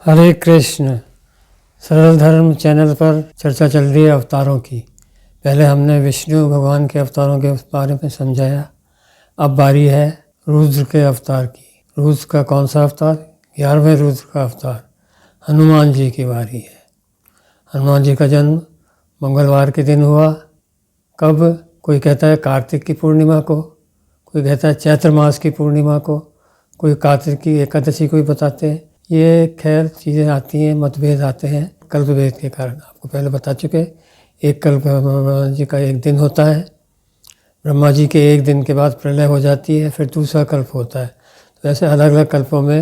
हरे कृष्ण। सरल धर्म चैनल पर चर्चा चल रही है अवतारों की। पहले हमने विष्णु भगवान के अवतारों के बारे में समझाया। अब बारी है रुद्र के अवतार की। रुद्र का कौन सा अवतार? 11वें रुद्र का अवतार हनुमान जी की बारी है। हनुमान जी का जन्म मंगलवार के दिन हुआ। कब? कोई कहता है कार्तिक की पूर्णिमा को, कोई कहता है चैत्र मास की पूर्णिमा को, कोई कार्तिक की एकादशी को ही बताते हैं। ये खैर चीज़ें आती हैं, मतभेद आते हैं कल्पभेद के कारण। आपको पहले बता चुके, एक कल्प ब्रह्मा जी का एक दिन होता है। ब्रह्मा जी के एक दिन के बाद प्रलय हो जाती है, फिर दूसरा कल्प होता है। तो ऐसे अलग अलग कल्पों में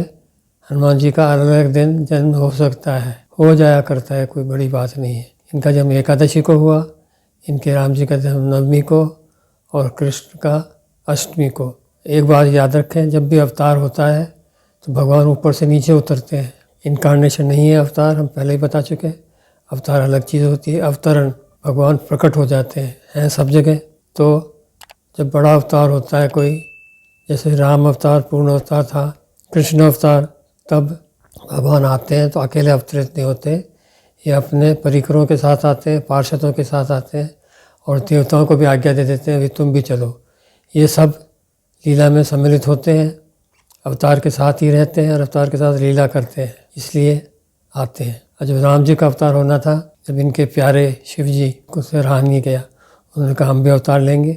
हनुमान जी का अलग अलग दिन जन्म हो सकता है, हो जाया करता है, कोई बड़ी बात नहीं है। इनका जन्म एकादशी को हुआ, इनके राम जी का जन्म नवमी को और कृष्ण का अष्टमी को। एक बात याद रखें, जब भी अवतार होता है तो भगवान ऊपर से नीचे उतरते हैं। इनकारनेशन नहीं है अवतार, हम पहले ही बता चुके। अवतार अलग चीज़ होती है, अवतरण भगवान प्रकट हो जाते हैं सब जगह। तो जब बड़ा अवतार होता है कोई, जैसे राम अवतार पूर्ण अवतार था, कृष्ण अवतार, तब भगवान आते हैं तो अकेले अवतरित नहीं होते, ये अपने परिकरों के साथ आते हैं, पार्षदों के साथ आते हैं और देवताओं को भी आज्ञा दे देते हैं, अभी तुम भी चलो। ये सब लीला में सम्मिलित होते हैं, अवतार के साथ ही रहते हैं और अवतार के साथ लीला करते हैं, इसलिए आते हैं। और जब राम जी का अवतार होना था, जब इनके प्यारे शिव जी को सराहा नहीं गया, उन्होंने कहा हम भी अवतार लेंगे,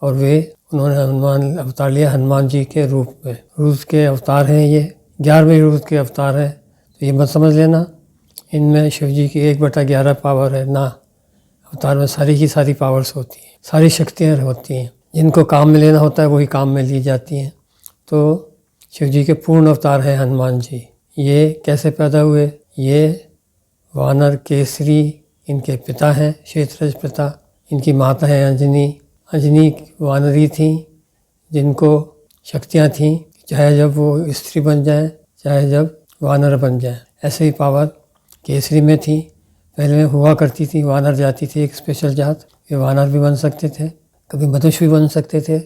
और उन्होंने हनुमान अवतार लिया हनुमान जी के रूप में। रुद्र के अवतार हैं ये, 11वें रुद्र के अवतार हैं। तो ये मत समझ लेना इनमें शिव जी की 1/11 पावर है ना। अवतार में सारी की सारी पावर्स होती हैं, सारी शक्तियाँ होती हैं। जिनको काम में लेना होता है वही काम में ली जाती हैं। तो शिव जी के पूर्ण अवतार हैं हनुमान जी। ये कैसे पैदा हुए? ये वानर केसरी इनके पिता हैं, क्षेत्रज पिता। इनकी माता है अंजनी। अंजनी वानरी थी जिनको शक्तियाँ थीं, चाहे जब वो स्त्री बन जाए, चाहे जब वानर बन जाए। ऐसे ही पावर केसरी में थी, पहले में हुआ करती थी। वानर जाति थी एक स्पेशल जात, ये वानर भी बन सकते थे, कभी मनुष्य भी बन सकते थे,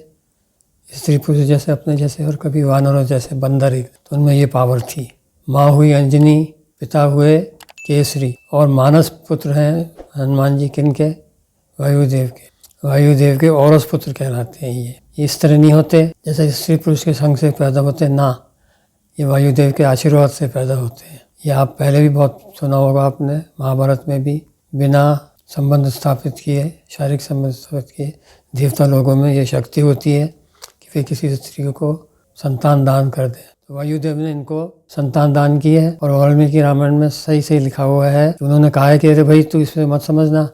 स्त्री पुरुष जैसे अपने जैसे, और कभी वानरों जैसे बंदर ही। तो उनमें ये पावर थी। माँ हुई अंजनी, पिता हुए केसरी, और मानस पुत्र हैं हनुमान जी किनके? वायुदेव के। वायुदेव के औरस पुत्र कहलाते हैं ये। इस तरह नहीं होते जैसे स्त्री पुरुष के संग से पैदा होते ना, ये वायुदेव के आशीर्वाद से पैदा होते हैं। ये आप पहले भी बहुत सुना होगा आपने, महाभारत में भी। बिना संबंध स्थापित किए, शारीरिक संबंध स्थापित किए, देवता लोगों में ये शक्ति होती है कि वे किसी स्त्री को संतान दान कर दें। तो वायुदेव ने इनको संतान दान की है, और वाल्मीकि रामायण में सही सही लिखा हुआ है। उन्होंने कहा है कि अरे भाई तू इसमें मत समझना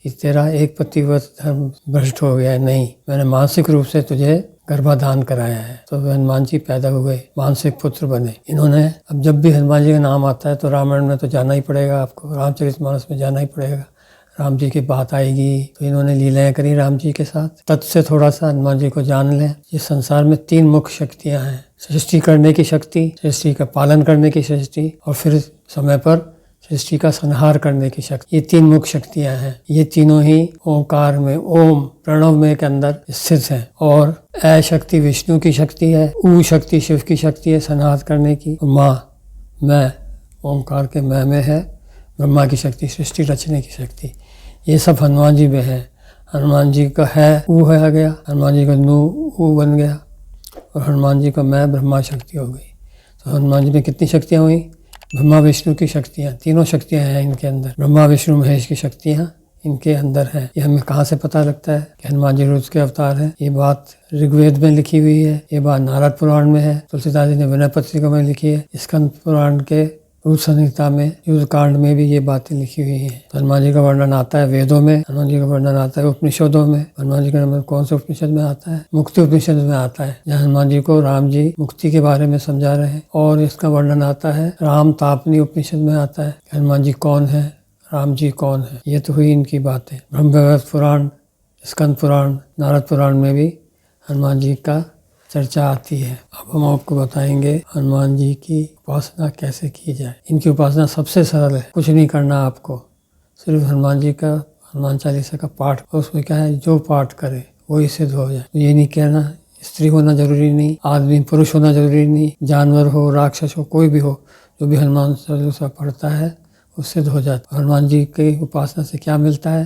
कि तेरा एक पतिव्रत धर्म भ्रष्ट हो गया है। नहीं, मैंने मानसिक रूप से तुझे गर्भाधान कराया है। तो हनुमान जी पैदा हुए, मानसिक पुत्र बने इन्होंने। अब जब भी हनुमान जी का नाम आता है तो रामायण में तो जाना ही पड़ेगा आपको, रामचरितमानस में जाना ही पड़ेगा। राम जी की बात आएगी तो इन्होंने लीलाएं करी राम जी के साथ। तत्व से थोड़ा सा हनुमान जी को जान लें। इस संसार में 3 मुख्य शक्तियां हैं, सृष्टि करने की शक्ति, सृष्टि का पालन करने की शक्ति, और फिर समय पर सृष्टि का संहार करने की शक्ति। ये 3 मुख्य शक्तियां हैं। ये तीनों ही ओंकार में, ओम प्रणव में के अंदर स्थित हैं। और ऐ शक्ति विष्णु की शक्ति है, ऊ शक्ति शिव की शक्ति है संहार करने की, माँ मैं ओंकार के मैं में है ब्रह्मा की शक्ति, सृष्टि रचने की शक्ति। ये सब हनुमान जी में है। हनुमान जी का है ऊ है गया, हनुमान जी का नू ऊ बन गया, और हनुमान जी का मैं ब्रह्मा शक्ति हो गई। तो हनुमान जी में कितनी शक्तियाँ हुई? ब्रह्मा विष्णु की शक्तियाँ, तीनों शक्तियाँ हैं इनके अंदर। ब्रह्मा विष्णु महेश की शक्तियाँ इनके अंदर है। ये हमें कहाँ से पता लगता है कि हनुमान जी रुद्र के अवतार हैं? ये बात ऋग्वेद में लिखी हुई है, ये बात नारद पुराण में है, तुलसीदास जी ने विनय पत्रिका में लिखी है, स्कंद पुराण के रूप संहिता में युद्ध कांड में भी ये बातें लिखी हुई हैं। तो हनुमान जी का वर्णन आता है वेदों में, हनुमान जी का वर्णन आता है उपनिषदों में। हनुमान जी का नंबर कौन से उपनिषद में आता है? मुक्ति उपनिषद में आता है, जहाँ हनुमान जी को राम जी मुक्ति के बारे में समझा रहे हैं। और इसका वर्णन आता है राम तापनी उपनिषद में आता है, हनुमान जी कौन है, राम जी कौन है। ये तो हुई इनकी बातें। ब्रह्मवैवर्त पुराण, स्कंद पुराण, नारद पुराण में भी हनुमान जी का चर्चा आती है। अब हम आपको बताएंगे हनुमान जी की उपासना कैसे की जाए। इनकी उपासना सबसे सरल है, कुछ नहीं करना आपको, सिर्फ हनुमान जी का हनुमान चालीसा का पाठ। और उसमें क्या है, जो पाठ करे वही सिद्ध हो जाए। ये नहीं कहना स्त्री होना जरूरी नहीं, आदमी पुरुष होना जरूरी नहीं, जानवर हो राक्षस हो कोई भी हो, जो भी हनुमान चालीसा पढ़ता है वो सिद्ध हो जाता है। हनुमान जी की उपासना से क्या मिलता है?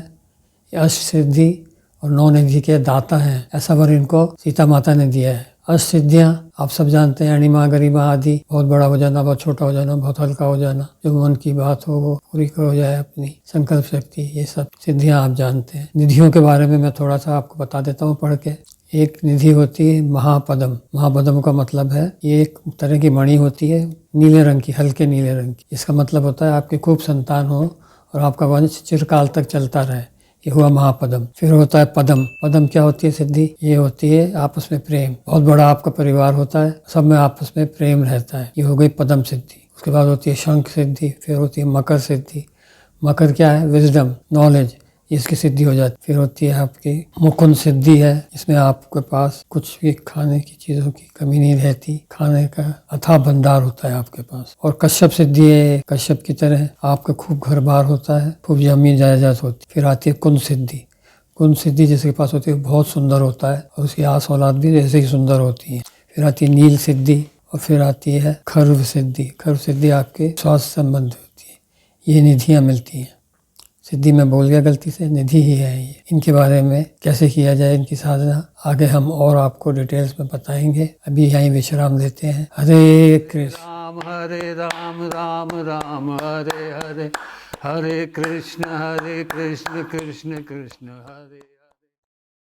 ये अष्ट सिद्धि और 9 निधि के दाता हैं, ऐसा वर इनको सीता माता ने दिया है। अष्ट सिद्धियाँ आप सब जानते हैं, अणिमा गरिमा आदि, बहुत बड़ा हो जाना, बहुत छोटा हो जाना, बहुत हल्का हो जाना, जो मन की बात हो वो पूरी हो जाए, अपनी संकल्प शक्ति, ये सब सिद्धियाँ आप जानते हैं। निधियों के बारे में मैं थोड़ा सा आपको बता देता हूँ पढ़ के। एक निधि होती है महापदम। महापदम का मतलब है ये एक तरह की मणि होती है, नीले रंग की, हल्के नीले रंग की। इसका मतलब होता है आपकी खूब संतान हो और आपका वंश चिरकाल तक चलता रहे, ये हुआ महापदम। फिर होता है पदम। पदम क्या होती है सिद्धि? ये होती है आपस में प्रेम। बहुत बड़ा आपका परिवार होता है, सब में आपस में प्रेम रहता है, ये हो गई पदम सिद्धि। उसके बाद होती है शंख सिद्धि, फिर होती है मकर सिद्धि। मकर क्या है? विजडम, नॉलेज, इसकी सिद्धि हो जाती है। फिर होती है आपकी मुकुंद सिद्धि है, इसमें आपके पास कुछ भी खाने की चीज़ों की कमी नहीं रहती, खाने का अथाह भंडार होता है आपके पास। और कश्यप सिद्धि है, कश्यप की तरह आपका खूब घर बार होता है, खूब जमीन जायदाद होती है। फिर आती है कुंद सिद्धि। कुंद सिद्धि जिसके पास होती है बहुत सुंदर होता है और उसकी आस औलाद भी ऐसे ही सुंदर होती है। फिर आती है नील सिद्धि और फिर आती है खर्व सिद्धि। खर्व सिद्धि आपके स्वास्थ्य संबंध होती है। ये निधियाँ मिलती हैं। सिद्धि में बोल गया गलती से, निधि ही है ये। इनके बारे में कैसे किया जाए इनकी साधना, आगे हम और आपको डिटेल्स में बताएंगे। अभी यहीं विश्राम लेते हैं। हरे कृष्ण हरे राम राम राम हरे हरे, हरे कृष्ण कृष्ण कृष्ण हरे।